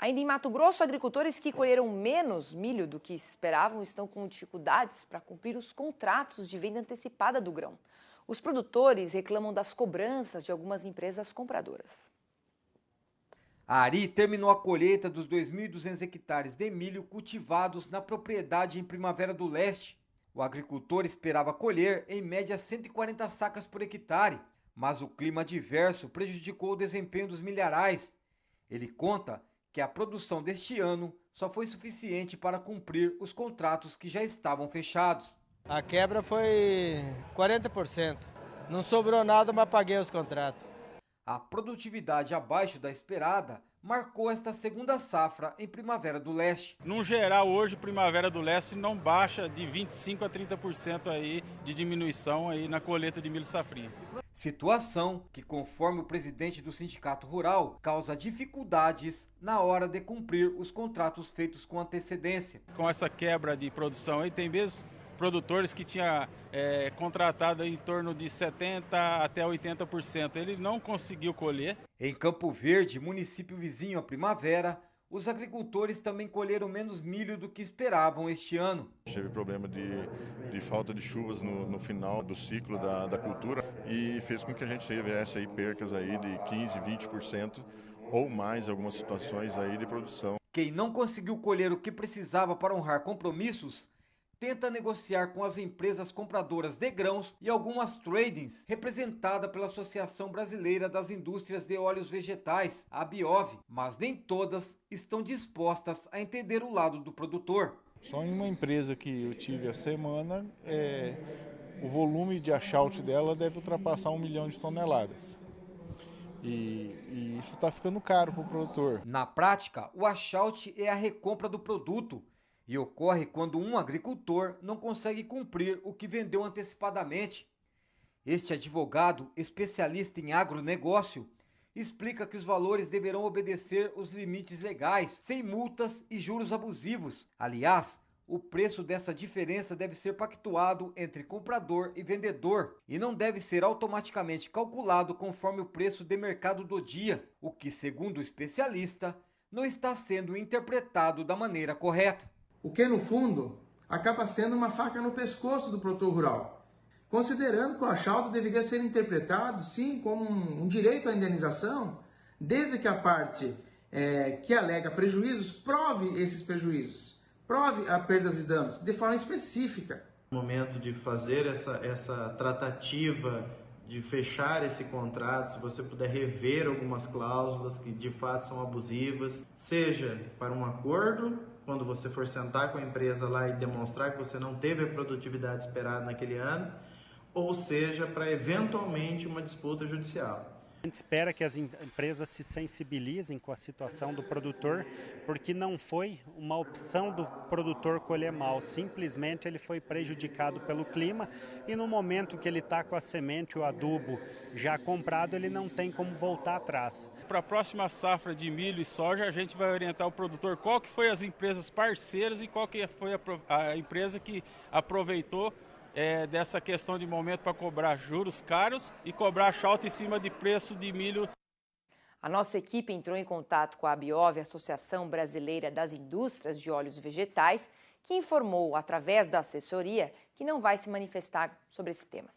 Ainda em Mato Grosso, agricultores que colheram menos milho do que esperavam estão com dificuldades para cumprir os contratos de venda antecipada do grão. Os produtores reclamam das cobranças de algumas empresas compradoras. A Ari terminou a colheita dos 2.200 hectares de milho cultivados na propriedade em Primavera do Leste. O agricultor esperava colher em média 140 sacas por hectare, mas o clima adverso prejudicou o desempenho dos milharais. Ele conta que a produção deste ano só foi suficiente para cumprir os contratos que já estavam fechados. A quebra foi 40%. Não sobrou nada, mas paguei os contratos. A produtividade abaixo da esperada marcou esta segunda safra em Primavera do Leste. No geral, hoje, Primavera do Leste não baixa de 25% a 30% aí de diminuição aí na colheita de milho safrinha. Situação que, conforme o presidente do Sindicato Rural, causa dificuldades na hora de cumprir os contratos feitos com antecedência. Com essa quebra de produção aí, tem mesmo produtores que tinha contratado em torno de 70% até 80%. Ele não conseguiu colher. Em Campo Verde, município vizinho à Primavera, os agricultores também colheram menos milho do que esperavam este ano. Teve problema de falta de chuvas no final do ciclo da cultura e fez com que a gente tivesse aí percas aí de 15%, 20% ou mais em algumas situações aí de produção. Quem não conseguiu colher o que precisava para honrar compromissos, tenta negociar com as empresas compradoras de grãos e algumas tradings, representada pela Associação Brasileira das Indústrias de Óleos Vegetais, a ABIOV, mas nem todas estão dispostas a entender o lado do produtor. Só em uma empresa que eu tive a semana, o volume de achaute dela deve ultrapassar 1 milhão de toneladas. E isso está ficando caro para o produtor. Na prática, o achaute é a recompra do produto, e ocorre quando um agricultor não consegue cumprir o que vendeu antecipadamente. Este advogado, especialista em agronegócio, explica que os valores deverão obedecer os limites legais, sem multas e juros abusivos. Aliás, o preço dessa diferença deve ser pactuado entre comprador e vendedor e não deve ser automaticamente calculado conforme o preço de mercado do dia, o que, segundo o especialista, não está sendo interpretado da maneira correta. O que, no fundo, acaba sendo uma faca no pescoço do produtor rural, considerando que o achaute deveria ser interpretado, sim, como um direito à indenização, desde que a parte que alega prejuízos prove esses prejuízos, prove a perdas e danos, de forma específica. No momento de fazer essa tratativa, de fechar esse contrato, se você puder rever algumas cláusulas que de fato são abusivas, seja para um acordo, quando você for sentar com a empresa lá e demonstrar que você não teve a produtividade esperada naquele ano, ou seja, para eventualmente uma disputa judicial. A gente espera que as empresas se sensibilizem com a situação do produtor, porque não foi uma opção do produtor colher mal, simplesmente ele foi prejudicado pelo clima e no momento que ele está com a semente, o adubo já comprado, ele não tem como voltar atrás. Para a próxima safra de milho e soja, a gente vai orientar o produtor qual que foi as empresas parceiras e qual que foi a empresa que aproveitou dessa questão de momento para cobrar juros caros e cobrar achaute em cima de preço de milho. A nossa equipe entrou em contato com a ABIOV, Associação Brasileira das Indústrias de Óleos Vegetais, que informou, através da assessoria, que não vai se manifestar sobre esse tema.